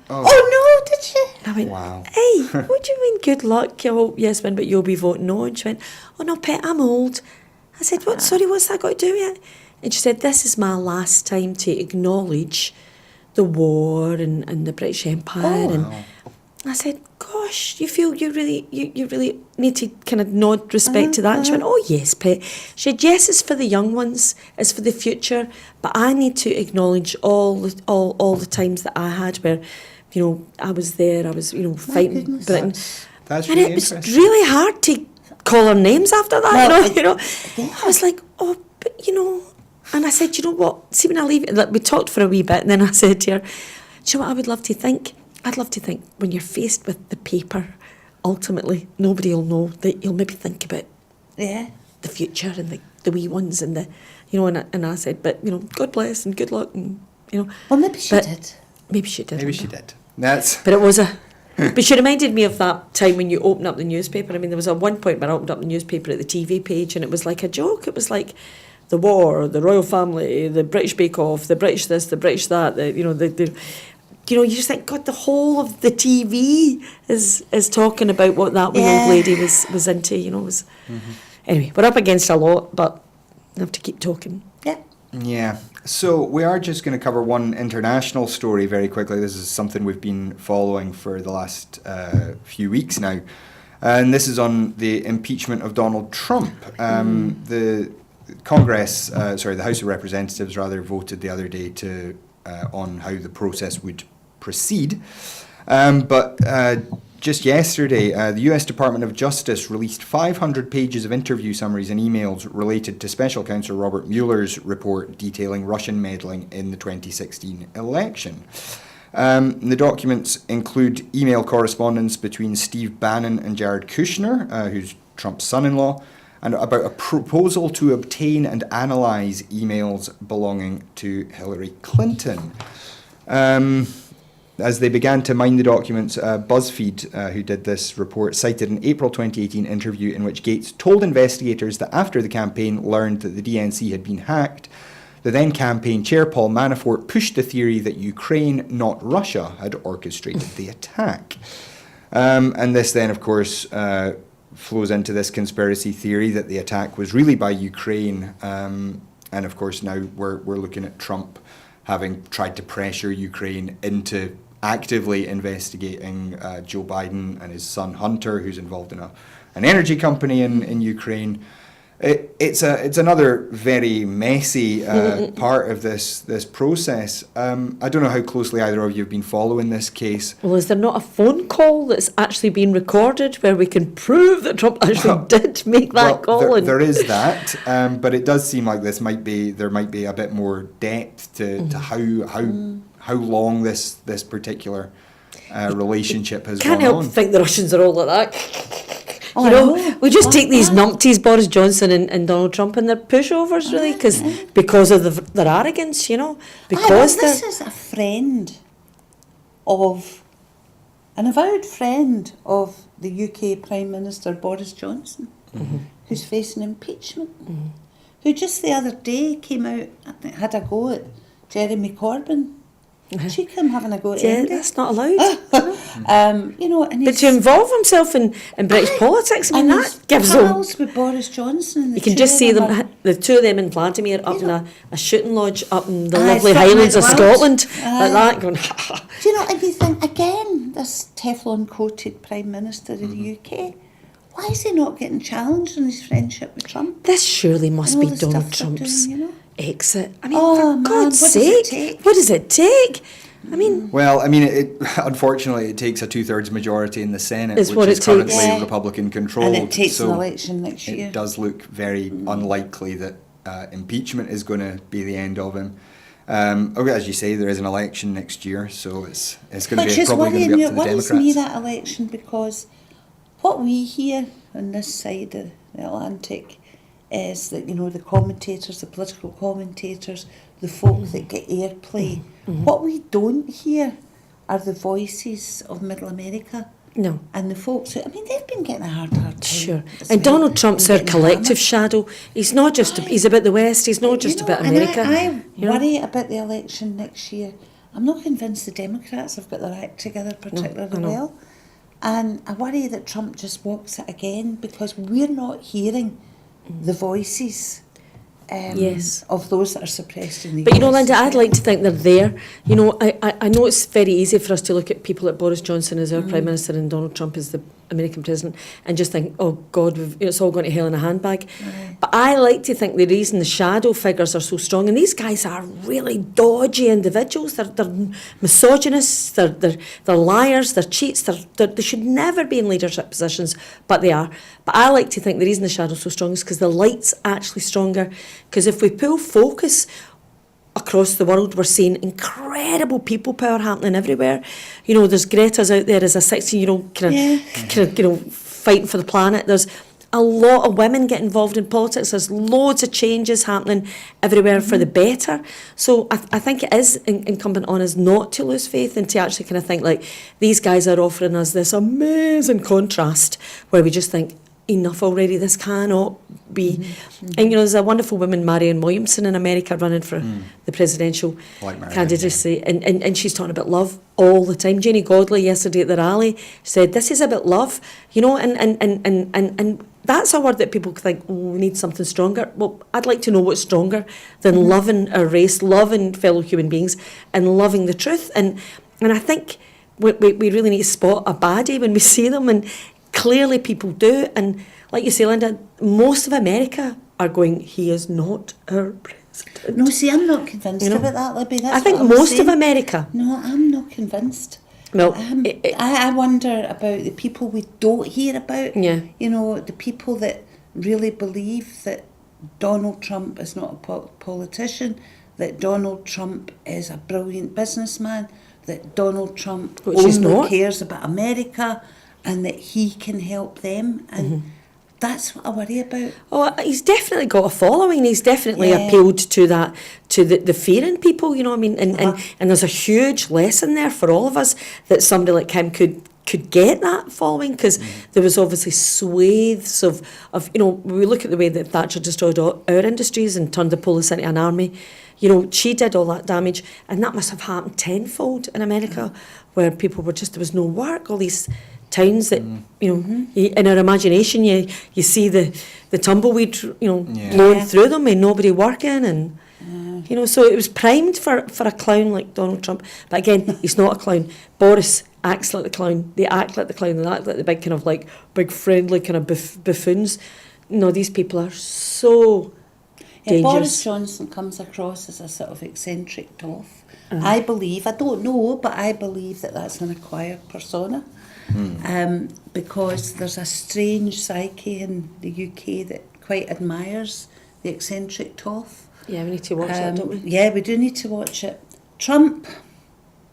Oh no, did she? And I went, Wow. "Hey, what do you mean good luck? I hope yes win, but you'll be voting no." And she went, "Oh no, pet, I'm old." I said, "What? Sorry, what's that got to do with it?" And she said, "This is my last time to acknowledge the war and the British Empire." And I said, "Gosh, you feel you really need to kind of nod respect to that?" And she went, "Oh yes, pet." She said, "Yes, it's for the young ones, it's for the future, but I need to acknowledge all the times that I had where, you know, I was there, I was, you know, fighting goodness. Britain." That's And really it was interesting. really hard to call her names after that, Well, you know. yeah. I was like, "Oh, but you know," and I said, "You know what, see when I leave it," like, we talked for a wee bit, and then I said to her, "Do you know what I would love to think? I'd love to think when you're faced with the paper, ultimately, nobody will know, that you'll maybe think about Yeah. the future and the wee ones and the, you know," and I said, "But, you know, God bless and good luck," and, you know. Well, maybe she but did. Maybe she did. Maybe she did. That's But it was but she reminded me of that time when you open up the newspaper. I mean, there was at one point when I opened up the newspaper at the TV page, and it was like a joke. It was like the war, the royal family, the British Bake Off, the British this, the British that. The, you know, you know, you just think, God, the whole of the TV is talking about what that wee old lady was into. You know, was anyway. We're up against a lot, but I have to keep talking. Yeah. Yeah. So we are just going to cover one international story very quickly. This is something we've been following for the last few weeks now. And this is on the impeachment of Donald Trump. The Congress, the House of Representatives rather, voted the other day on how the process would proceed. But just yesterday, the US Department of Justice released 500 pages of interview summaries and emails related to Special Counsel Robert Mueller's report detailing Russian meddling in the 2016 election. The documents include email correspondence between Steve Bannon and Jared Kushner, who's Trump's son-in-law, and about a proposal to obtain and analyse emails belonging to Hillary Clinton. As they began to mine the documents, BuzzFeed, who did this report, cited an April 2018 interview in which Gates told investigators that after the campaign learned that the DNC had been hacked, the then campaign chair Paul Manafort pushed the theory that Ukraine, not Russia, had orchestrated the attack. And this then, of course, flows into this conspiracy theory that the attack was really by Ukraine. And of course, now we're looking at Trump having tried to pressure Ukraine into actively investigating Joe Biden and his son Hunter, who's involved in an energy company in Ukraine. It's another very messy part of this process. I don't know how closely either of you have been following this case. Well, is there not a phone call that's actually been recorded where we can prove that Trump actually did make that call? There is that, but it does seem like there might be a bit more depth to how long this particular relationship has gone on. Can't help think the Russians are all like that. Oh, You know, we just take these numpties, Boris Johnson and Donald Trump, and their pushovers, really, because of their arrogance, you know. Because this is a friend of, an avowed friend of the UK Prime Minister Boris Johnson, who's facing impeachment, who just the other day came out and had a go at Jeremy Corbyn. Cheek him having a go at yeah, Andy. that's not allowed. You know, and But to involve himself in British politics, I mean, that gives him. pals with Boris Johnson. And You can just see them, the two of them in Vladimir, up in a shooting lodge up in the lovely it's Highlands of like Scotland, that. like that, going. Do you know? And you think again, this Teflon-coated Prime Minister of the UK. Why is he not getting challenged in his friendship with Trump? This surely must And all be the stuff Donald they're Trump's doing, you know? exit. I mean, Oh, for man, God's what does it sake, take? what does it take? I mean, Well, I mean, unfortunately, it takes a 2/3 majority in the Senate, It's which what is it takes. currently Yeah. Republican controlled. And it takes an so election next year. It does look very unlikely that impeachment is going to be the end of him. As you say, there is an election next year, so it's going to Which be is probably going to worrying be you. up to the It worries Democrats. me, that election, because what we hear on this side of the Atlantic is that, you know, the commentators, the political commentators, the folk that get airplay. What we don't hear are the voices of Middle America. No. And the folks who, I mean, they've been getting a hard time. Sure. And Donald Trump's our collective shadow. He's not just, he's about the West, he's not just about America. I worry about the election next year. I'm not convinced the Democrats have got their act together particularly well. And I worry that Trump just walks it again because we're not hearing the voices of those that are suppressed in the But US. Linda, I'd like to think they're there. I know it's very easy for us to look at people like Boris Johnson as our Prime Minister and Donald Trump as the American President and just think, oh God, it's all going to hell in a handbag. Right. But I like to think the reason the shadow figures are so strong, and these guys are really dodgy individuals, they're misogynists, they're liars, they're cheats, they should never be in leadership positions, but they are. But I like to think the reason the shadow's so strong is because the light's actually stronger. Because if we pull focus across the world, we're seeing incredible people power happening everywhere. There's Greta's out there as a 16-year-old fighting for the planet. There's a lot of women get involved in politics. There's loads of changes happening everywhere for the better. So I think it is incumbent on us not to lose faith and to actually kind of think like these guys are offering us this amazing contrast where we just think, enough already, this cannot be. And there's a wonderful woman, Marianne Williamson, in America running for the presidential candidacy, and she's talking about love all the time. Janie Godley yesterday at the rally said this is about love, and that's a word that people think, we need something stronger. Well, I'd like to know what's stronger than loving our race, loving fellow human beings, and loving the truth. And I think we really need to spot a baddie when we see them, and clearly people do. And like you say, Linda, most of America are going, he is not our president. No, see, I'm not convinced about that, Libby. That's I think what I'm most saying. of America. No, I'm not convinced. Well, I wonder about the people we don't hear about. Yeah. The people that really believe that Donald Trump is not a politician, that Donald Trump is a brilliant businessman, that Donald Trump only cares about America, and that he can help them, and that's what I worry about. Oh, he's definitely got a following. He's definitely appealed to that, to the fear in people. And there's a huge lesson there for all of us that somebody like him could get that following, because there was obviously swathes of we look at the way that Thatcher destroyed our industries and turned the police into an army. She did all that damage, and that must have happened tenfold in America, where people were there was no work, all these towns that in our imagination you see the tumbleweed blowing through them and nobody working, and so it was primed for a clown like Donald Trump. But again, he's not a clown. Boris acts like the clown. They act like the clown. They act like the big kind of like big friendly kind of buffoons. No, these people are so dangerous. Boris Johnson comes across as a sort of eccentric toff. I believe, I don't know, but I believe that that's an acquired persona. Because there's a strange psyche in the UK that quite admires the eccentric toff. Yeah, we need to watch it, don't we? Yeah, we do need to watch it. Trump,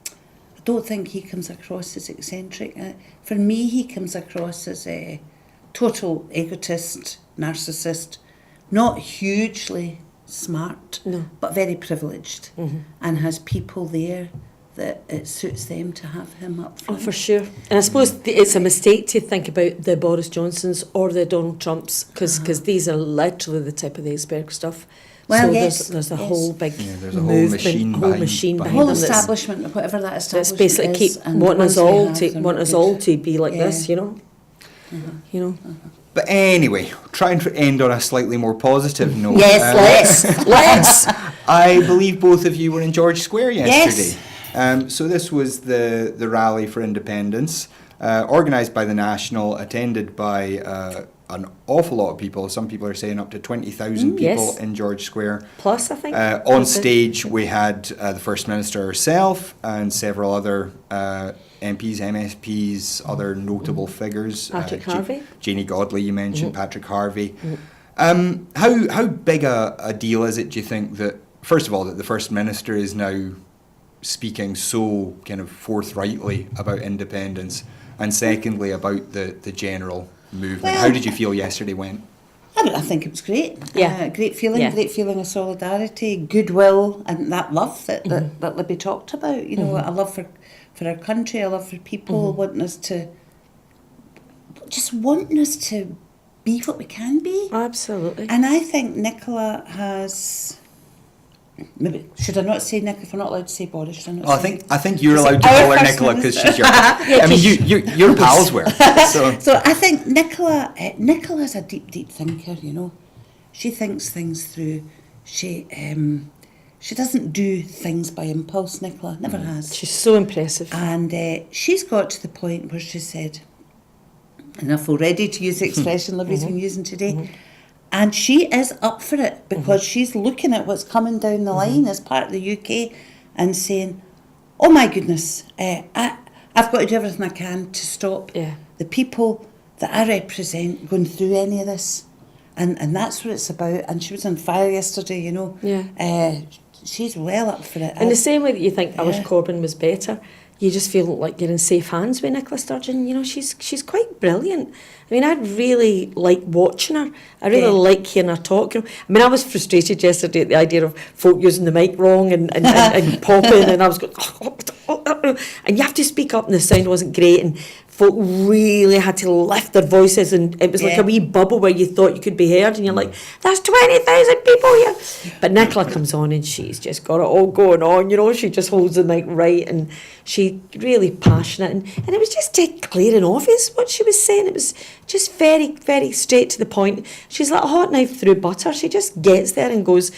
I don't think he comes across as eccentric. For me, he comes across as a total egotist, narcissist, not hugely smart, but very privileged, and has people there that it suits them to have him up front. Oh, for sure. And I suppose it's a mistake to think about the Boris Johnsons or the Donald Trumps, because these are literally the tip of the iceberg stuff. Well, so yes, there's a whole big there's a movement, whole machine the behind whole them establishment, whatever that that's establishment basically is. keep wanting us all to be like this, But anyway, trying to end on a slightly more positive note. Yes, let's. I believe both of you were in George Square yesterday. Yes. So this was the rally for independence, organised by the National, attended by an awful lot of people. Some people are saying up to 20,000 people in George Square. Plus, I think. On stage, we had the First Minister herself and several other MPs, MSPs, other notable figures. Patrick Harvey. Janie Godley, you mentioned, Patrick Harvey. How big a deal is it, do you think, that, first of all, that the First Minister is now speaking so kind of forthrightly about independence, and secondly, about the general movement? How did you feel yesterday went? I I think it was great. Yeah. Great feeling, Yeah. great feeling of solidarity, goodwill, and that love that Libby talked about. You know, a love for our country, a love for people, wanting us to be what we can be. Absolutely. And I think Nicola has. Maybe should I not say Nicola? If we're not allowed to say Boris, should I not? Well, say I think you're allowed to call her Nicola because she's your. I mean, your pals were. So I think Nicola's a deep thinker. You know, she thinks things through. She doesn't do things by impulse. Nicola never has. She's so impressive. And she's got to the point where she said, enough already to use the expression Libby's been using today. And she is up for it because she's looking at what's coming down the line as part of the UK and saying, oh my goodness, I've got to do everything I can to stop the people that I represent going through any of this. And that's what it's about. And she was on fire yesterday, you know. Yeah. She's well up for it. In the same way that you think I wish Corbyn was better, you just feel like you're in safe hands with Nicola Sturgeon. You know, she's quite brilliant. I mean, I really like watching her. I really like hearing her talk. You know? I mean, I was frustrated yesterday at the idea of folk using the mic wrong and popping, and I was going, and you have to speak up, and the sound wasn't great, and folk really had to lift their voices, and it was like a wee bubble where you thought you could be heard, and you're like, there's 20,000 people here. But Nicola comes on, and she's just got it all going on, you know, she just holds the mic right, and she really passionate, and it was just dead clear and obvious what she was saying. It was just very, very straight to the point. She's like a hot knife through butter. She just gets there and goes,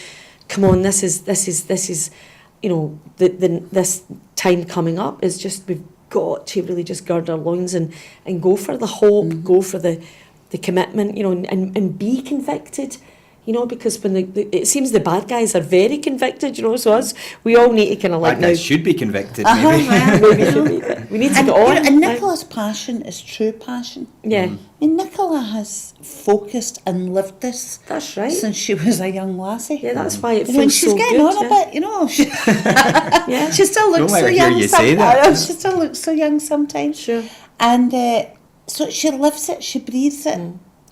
come on, this is, you know, this time coming up is just, we've got to really just gird our loins and go for the hope, go for the commitment, you know, and be convicted, you know, because when it seems the bad guys are very convicted, you know, so we all need to kind of like bad guys should be convicted, maybe. Maybe should be, but we need to get on. You know, and Nicola's passion is true passion. Yeah. I mean, Nicola has focused and lived this. That's right. Since she was a young lassie. Yeah, that's why it You know, and feels she's so getting good. on a bit, you know. She still looks Don't let so her hear young you say that. sometimes. She still looks so young sometimes. Sure. And so she lives it, she breathes it.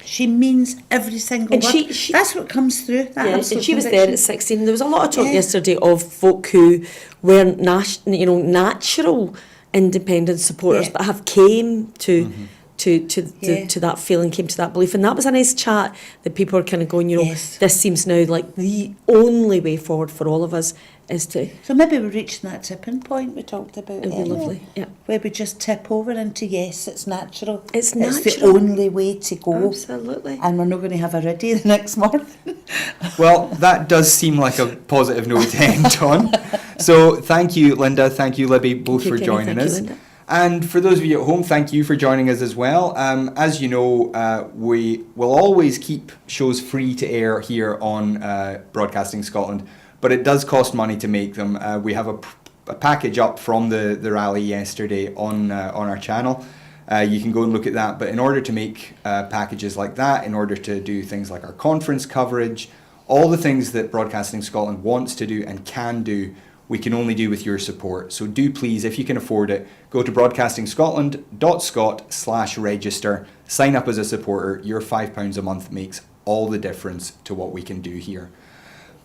She means every single And word. she- That's what comes through. That Yeah, and absolute she was there conviction. at 16. There was a lot of talk yesterday of folk who weren't natural independent supporters, but have came to that feeling, came to that belief, and that was a nice chat. That people are kind of going, you know, this seems now like the only way forward for all of us is to. So maybe we're reaching that tipping point we talked about. It'd be earlier, lovely, yeah. Where we just tip over into yes, it's natural. It's the natural. only way to go. Absolutely. And we're not going to have a riddy the next month. Well, that does seem like a positive note to end on. So thank you, Linda. Thank you, Libby, both for Kenny. joining Thank you, us. Linda. And for those of you at home, thank you for joining us as well. As you know, we will always keep shows free to air here on Broadcasting Scotland, but it does cost money to make them. We have a package up from the rally yesterday on our channel. You can go and look at that, but in order to make packages like that, in order to do things like our conference coverage, all the things that Broadcasting Scotland wants to do and can do, we can only do with your support. So do please, if you can afford it, go to broadcastingscotland.scot/register, sign up as a supporter. Your £5 a month makes all the difference to what we can do here.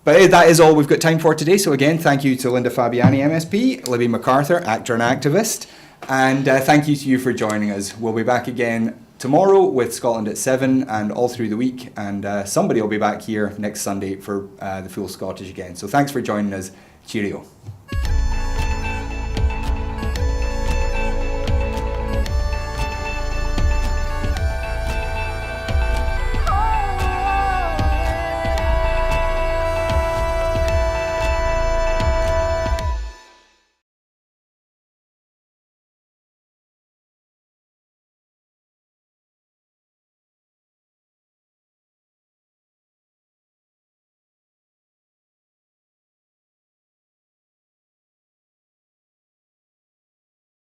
But that is all we've got time for today. So again, thank you to Linda Fabiani MSP, Libby McArthur, actor and activist, and thank you to you for joining us. We'll be back again tomorrow with Scotland at 7 and all through the week, and somebody will be back here next Sunday for the full Scottish again. So thanks for joining us. Cheerio.